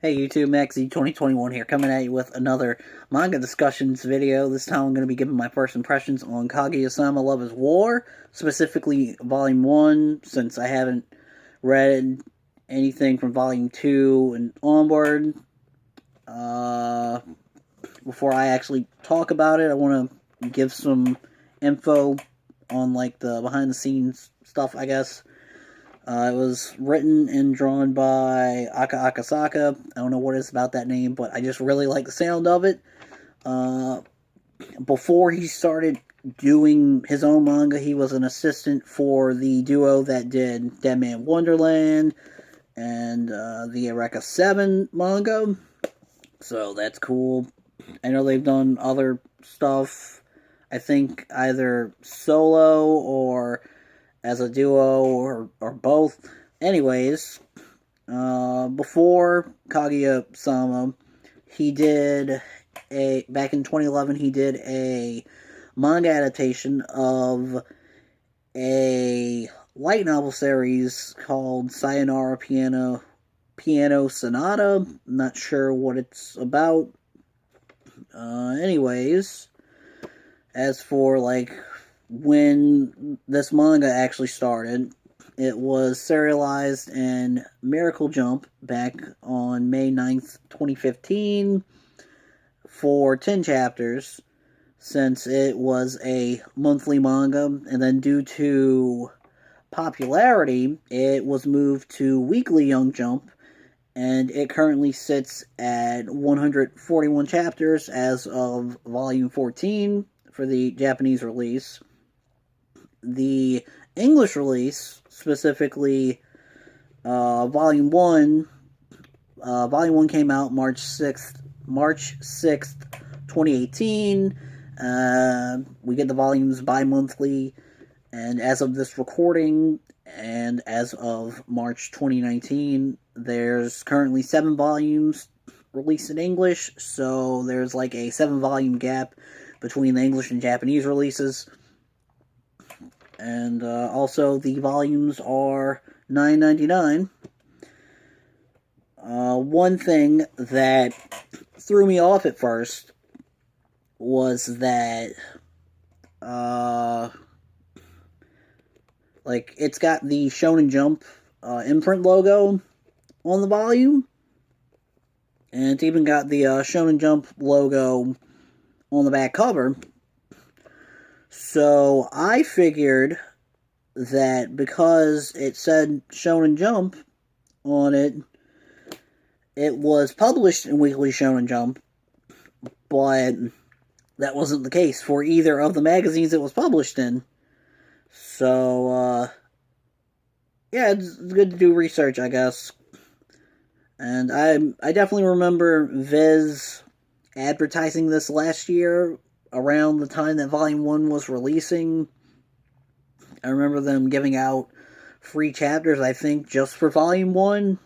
Hey YouTube, Maxi 2021 here, coming at you with another manga discussions video. This time I'm going to be giving my first impressions on Kaguya-sama Love is War, specifically Volume 1, since I haven't read anything from Volume 2 and onward. Uh, Before I actually talk about it, I want to give some info on like the behind the scenes stuff, I guess. It was written and drawn by Aka Akasaka. I don't know what it's about that name, but I just really like the sound of it. Uh, Before he started doing his own manga, he was an assistant for the duo that did Dead Man Wonderland and the Eureka 7 manga. So that's cool. I know they've done other stuff, I think either solo or as a duo or both. Anyways, before Kaguya-sama, he did back in 2011 he did a manga adaptation of a light novel series called Sayonara Piano Sonata. I'm not sure what it's about. Anyways, as for like when this manga actually started, it was serialized in Miracle Jump back on May 9th, 2015 for 10 chapters, since it was a monthly manga, and then due to popularity, it was moved to weekly Young Jump, and it currently sits at 141 chapters as of volume 14 for the Japanese release. The English release, specifically Volume 1, Volume 1 came out March 6th, 2018. We get the volumes bi-monthly, and as of this recording, and as of March 2019, there's currently 7 volumes released in English, so there's like a 7-volume gap between the English and Japanese releases. And also, the volumes are $9.99. One thing that threw me off at first was that, like, it's got the Shonen Jump imprint logo on the volume, and it's even got the Shonen Jump logo on the back cover. So I figured that because it said Shonen Jump on it, it was published in Weekly Shonen Jump, but that wasn't the case for either of the magazines it was published in. So, yeah, it's good to do research, I guess. And I definitely remember Viz advertising this last year around the time that Volume 1 was releasing. I remember them giving out free chapters, I think, just for Volume 1.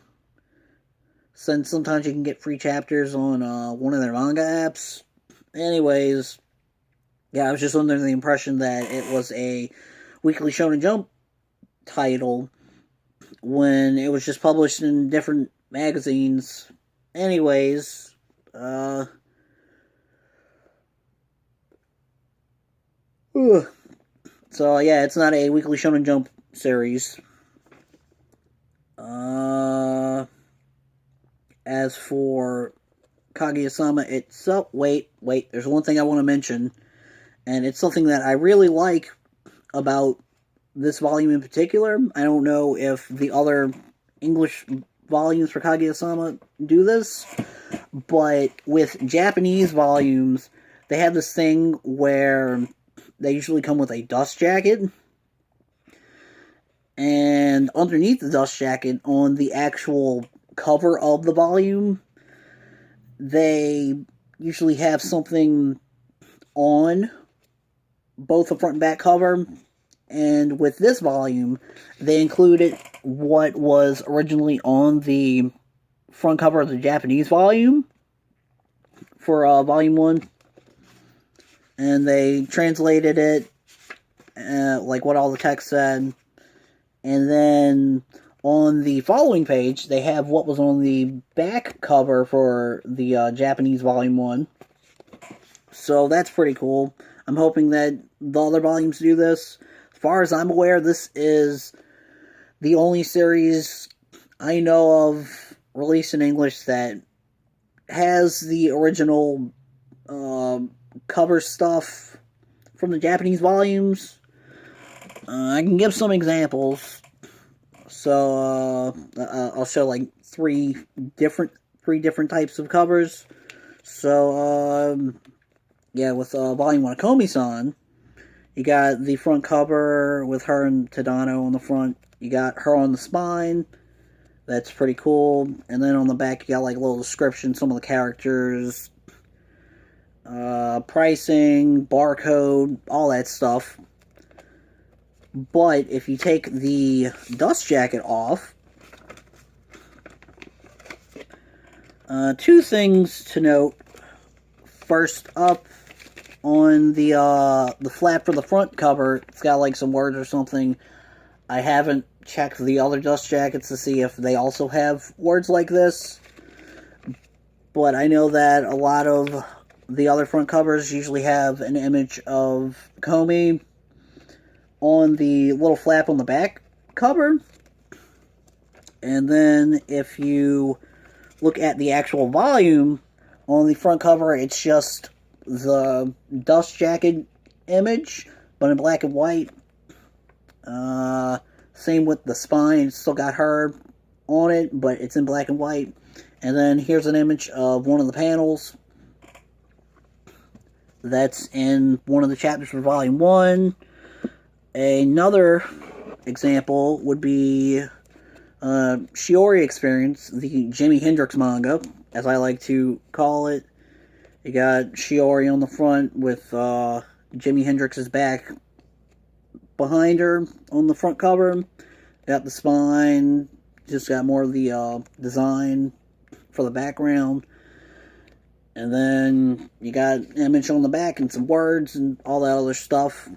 Since sometimes you can get free chapters on one of their manga apps. Anyways, yeah, I was just under the impression that it was a Weekly Shonen Jump title when it was just published in different magazines. Anyways, so yeah, it's not a Weekly Shonen Jump series. As for Kaguya-sama itself, wait, there's one thing I want to mention, and it's something that I really like about this volume in particular. I don't know if the other English volumes for Kaguya-sama do this, but with Japanese volumes, they have this thing where they usually come with a dust jacket, and underneath the dust jacket, on the actual cover of the volume, they usually have something on both the front and back cover. And with this volume, they included what was originally on the front cover of the Japanese volume for Volume 1. And they translated it, like what all the text said. And then On the following page, they have what was on the back cover for the Japanese Volume 1. So that's pretty cool. I'm hoping that the other volumes do this. As far as I'm aware, this is the only series I know of released in English that has the original cover stuff from the Japanese volumes. I can give some examples. So I'll show like three different types of covers. So yeah, with Volume 1 of Komi-san, you got the front cover with her and Tadano on the front. You got her on the spine. That's pretty cool. And then on the back, you got like a little description, some of the characters, pricing, barcode, all that stuff. But if you take the dust jacket off, two things to note. First up, on the flap for the front cover, it's got like some words or something. I haven't checked the other dust jackets to see if they also have words like this, but I know that a lot of the other front covers usually have an image of Komi on the little flap on the back cover. And then if you look at the actual volume, on the front cover, it's just the dust jacket image, but in black and white. Same with the spine, it's still got her on it, but it's in black and white. And then here's an image of one of the panels that's in one of the chapters for Volume 1. Another example would be Shiori Experience, the Jimi Hendrix manga, as I like to call it. You got Shiori on the front with Jimi Hendrix's back behind her on the front cover. Got the spine, just got more of the design for the background. And then you got an image on the back and some words and all that other stuff.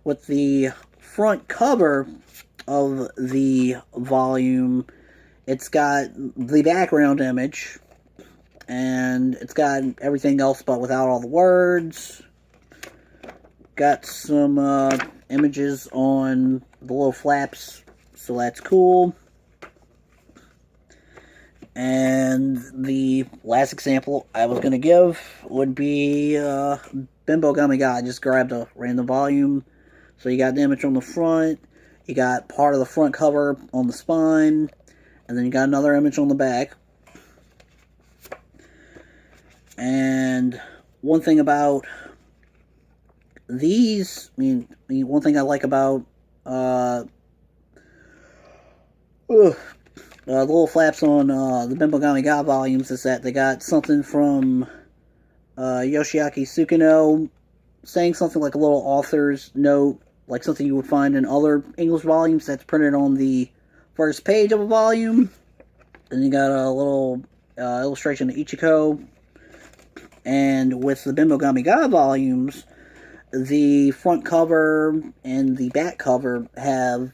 With the front cover of the volume, it's got the background image, and it's got everything else but without all the words. Got some images on the little flaps, so that's cool. And the last example I was going to give would be Bimbo Gummy Guy. I just grabbed a random volume. So you got the image on the front, you got part of the front cover on the spine, and then you got another image on the back. And one thing about these, one thing I like about the little flaps on the Bimbo Gami Ga volumes is that they got something from Yoshiaki Tsukino saying something like a little author's note, like something you would find in other English volumes that's printed on the first page of a volume. Then you got a little illustration of Ichiko. And with the Bimbo Gami Ga volumes, the front cover and the back cover have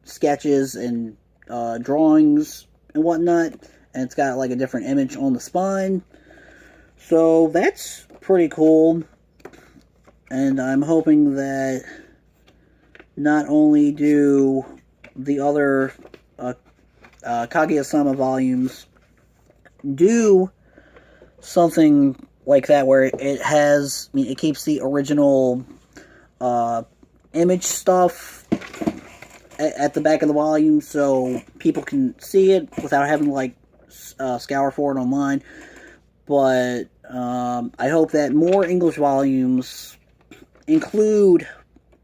sketches and drawings and whatnot. And it's got like a different image on the spine. So that's pretty cool. And I'm hoping that not only do the other Kaguya-sama volumes do something like that, where it has, it keeps the original image stuff at the back of the volume, so people can see it without having to like scour for it online. But I hope that more English volumes include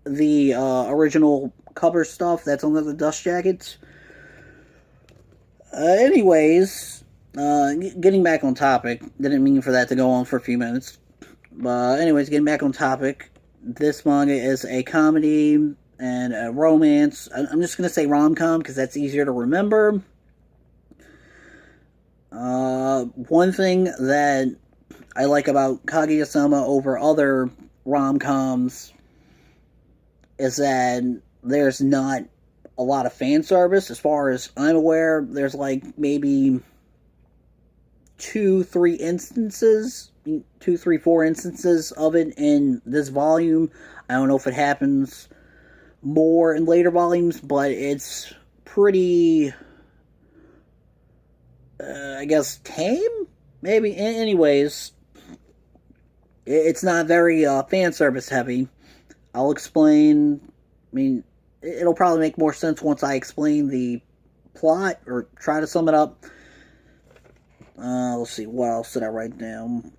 the original cover stuff that's on the dust jackets. Anyways, getting back on topic, didn't mean for that to go on for a few minutes. But anyways, getting back on topic, this manga is a comedy and a romance. I'm just going to say rom-com because that's easier to remember. One thing that I like about Kaguya-sama over other rom-coms is that there's not a lot of fan service. As far as I'm aware, there's like maybe two, three instances, two, three, four instances of it in this volume. I don't know if it happens more in later volumes, but it's pretty, I guess, tame? Maybe? Anyways, it's not very fan service heavy. I'll explain. I mean, it'll probably make more sense once I explain the plot or try to sum it up. Let's see, what else did I write down?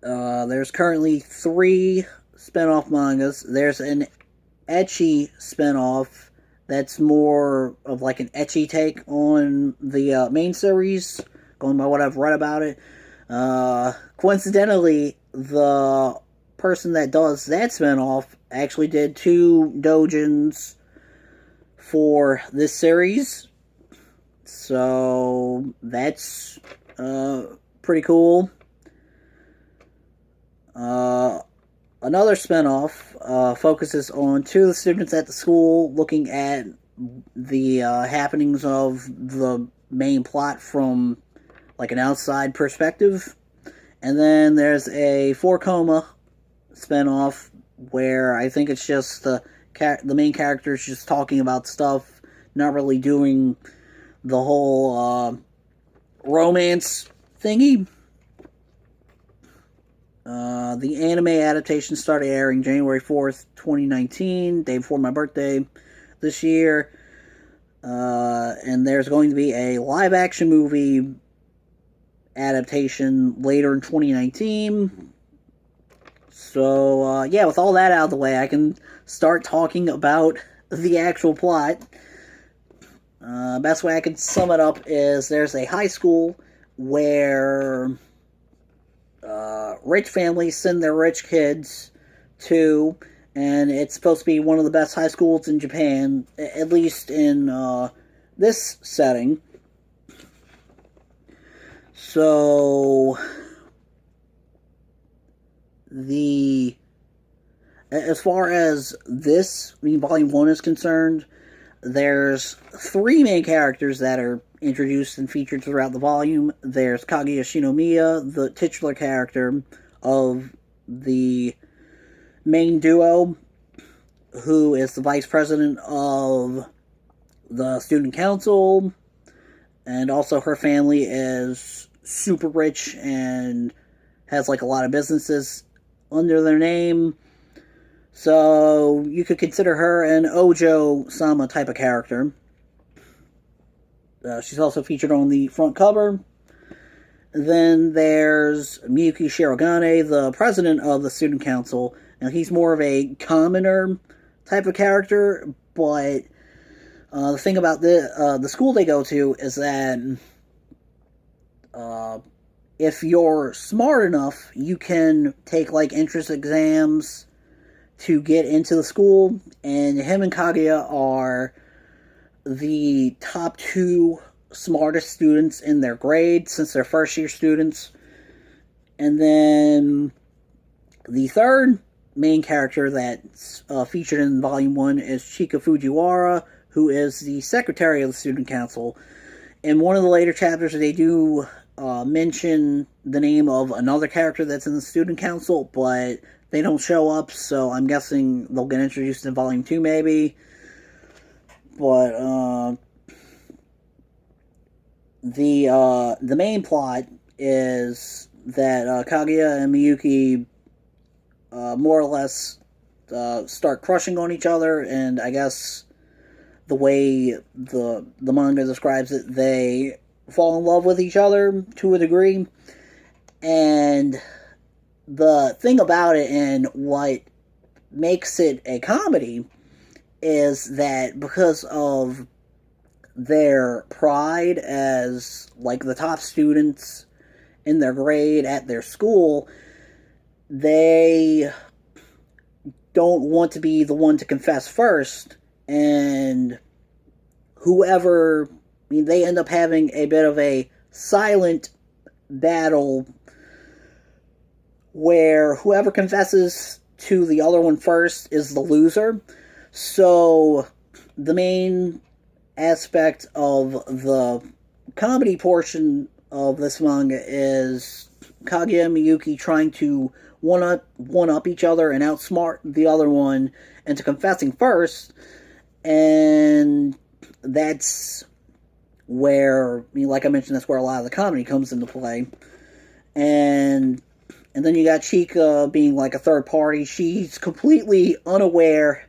There's currently 3 spin-off mangas. There's an ecchi spin-off that's more of like an ecchi take on the main series, going by what I've read about it. Coincidentally, the person that does that spin-off actually did 2 doujins for this series. So that's pretty cool. Another spinoff focuses on 2 of the students at the school, looking at the happenings of the main plot from like an outside perspective. And then there's a 4-coma spinoff where I think it's just the main characters just talking about stuff, not really doing the whole romance thingy. The anime adaptation started airing January 4th, 2019, day before my birthday this year. And there's going to be a live-action movie adaptation later in 2019. So, yeah, with all that out of the way, I can start talking about the actual plot. Best way I can sum it up is there's a high school where rich families send their rich kids to, and it's supposed to be one of the best high schools in Japan, at least in this setting. So, as far as this, Volume 1 is concerned, there's 3 main characters that are introduced and featured throughout the volume. There's Kaguya Shinomiya, the titular character of the main duo, who is the vice president of the student council, and also her family is super rich and has like a lot of businesses under their name. So you could consider her an Ojo-sama type of character. She's also featured on the front cover. Then there's Miyuki Shirogane, the president of the student council. Now he's more of a commoner type of character, but the thing about the school they go to is that if you're smart enough, you can take like entrance exams to get into the school, and him and Kaguya are the top 2 smartest students in their grade since they're first year students. And then the third main character that's featured in Volume 1 is Chika Fujiwara, who is the secretary of the student council. In one of the later chapters, they do mention the name of another character that's in the student council, but they don't show up, so I'm guessing they'll get introduced in Volume 2 maybe. But the main plot is that Kaguya and Miyuki more or less start crushing on each other, and I guess the way the manga describes it, they fall in love with each other to a degree. And the thing about it, and what makes it a comedy, is that because of their pride as like the top students in their grade at their school, they don't want to be the one to confess first, and whoever, they end up having a bit of a silent battle where whoever confesses to the other one first is the loser. So the main aspect of the comedy portion of this manga is Kaguya and Miyuki trying to one up each other and outsmart the other one into confessing first, and that's where, like I mentioned, that's where a lot of the comedy comes into play. And then you got Chika being like a third party. She's completely unaware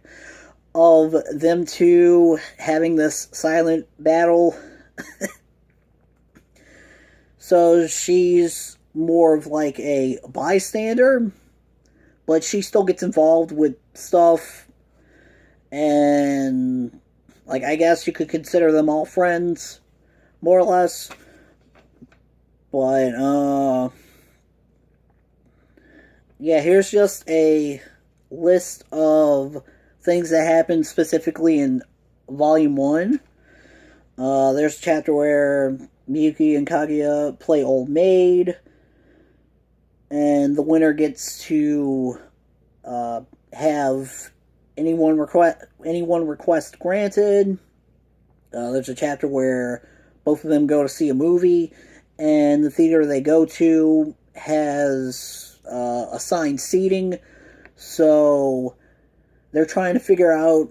of them two having this silent battle. So she's more of like a bystander, but she still gets involved with stuff. And, like, I guess you could consider them all friends, more or less. But, yeah, here's just a list of things that happened specifically in Volume 1. There's a chapter where Miyuki and Kaguya play Old Maid, and the winner gets to have anyone request granted. There's a chapter where both of them go to see a movie, and the theater they go to has assigned seating, so they're trying to figure out,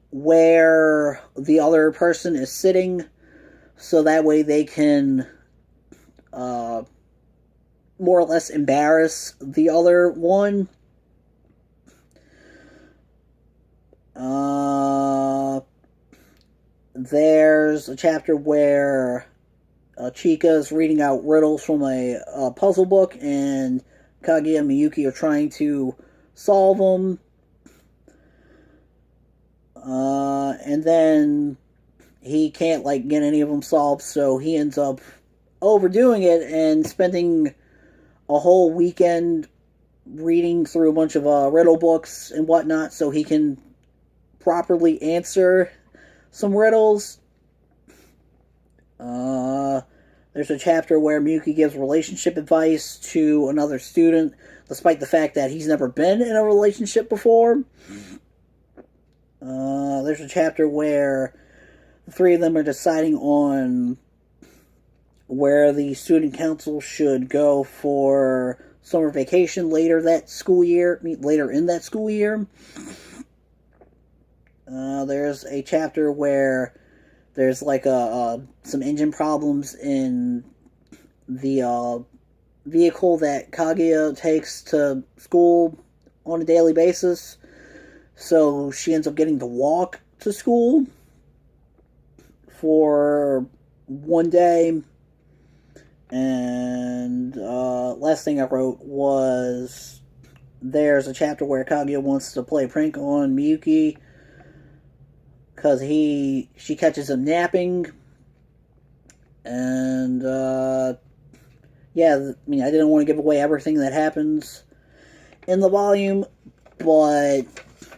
where the other person is sitting, so that way they can more or less embarrass the other one. There's a chapter where Chika's reading out riddles from a puzzle book, and Kaguya and Miyuki are trying to solve them. And then he can't get any of them solved, so he ends up overdoing it and spending a whole weekend reading through a bunch of riddle books and whatnot so he can properly answer some riddles. There's a chapter where Miyuki gives relationship advice to another student, despite the fact that he's never been in a relationship before. There's a chapter where the three of them are deciding on where the student council should go for summer vacation later in that school year. There's a chapter where there's some engine problems in the vehicle that Kaguya takes to school on a daily basis. So she ends up getting to walk to school for one day. And last thing I wrote was there's a chapter where Kaguya wants to play a prank on Miyuki because she catches him napping. And I didn't want to give away everything that happens in the volume, but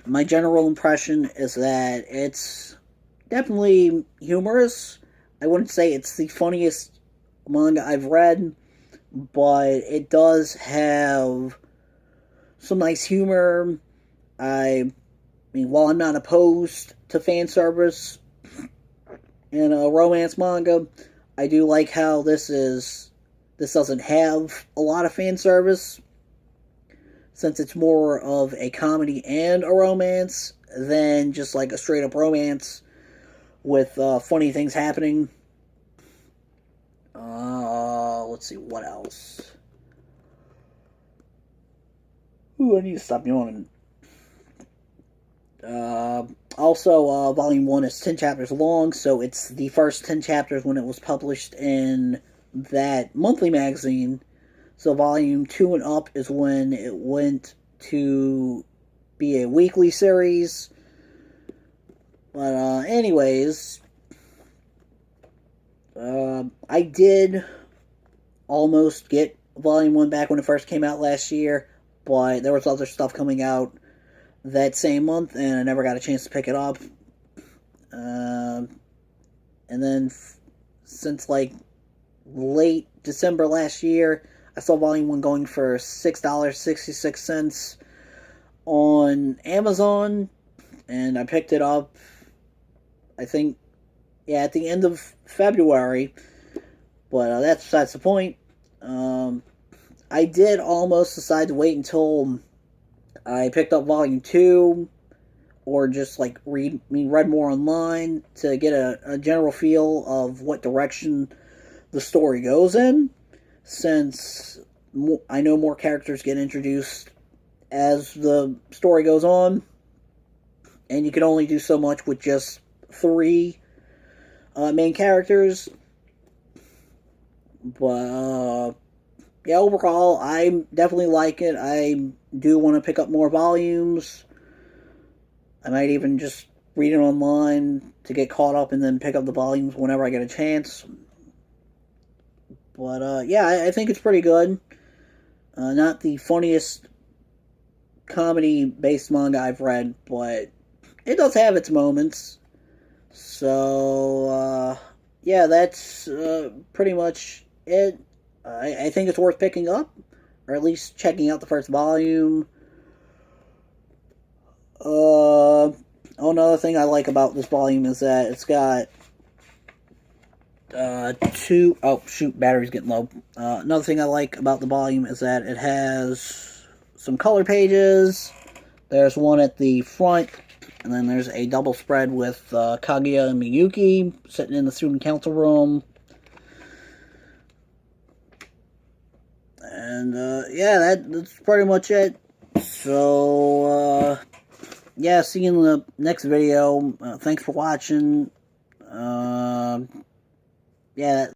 my general impression is that it's definitely humorous. I wouldn't say it's the funniest manga I've read, but it does have some nice humor. While I'm not opposed to fan service in a romance manga, I do like how this doesn't have a lot of fan service, since it's more of a comedy and a romance than just a straight up romance with funny things happening. Let's see, what else? Ooh, I need to stop yawning. Also, Volume 1 is 10 chapters long, so it's the first 10 chapters when it was published in that monthly magazine. So Volume 2 and up is when it went to be a weekly series. But anyways, I did almost get Volume 1 back when it first came out last year, but there was other stuff coming out that same month, and I never got a chance to pick it up. And then since late December last year, I saw Volume 1 going for $6.66 on Amazon, and I picked it up, I think, yeah, at the end of February. But that's the point. I did almost decide to wait until I picked up Volume 2, or just like read more online to get a general feel of what direction the story goes in, since I know more characters get introduced as the story goes on, and you can only do so much with just 3 main characters. But yeah, overall, I definitely like it. I do want to pick up more volumes. I might even just read it online to get caught up and then pick up the volumes whenever I get a chance. But yeah, I think it's pretty good. Not the funniest comedy-based manga I've read, but it does have its moments. So, yeah, that's pretty much it. I think it's worth picking up, or at least checking out the first volume. Another thing I like about this volume is that it's got oh shoot, battery's getting low. Another thing I like about the volume is that it has some color pages. There's one at the front, and then there's a double spread with Kaguya and Miyuki sitting in the student council room. And yeah, that's pretty much it. So yeah, see you in the next video. Thanks for watching. Yeah.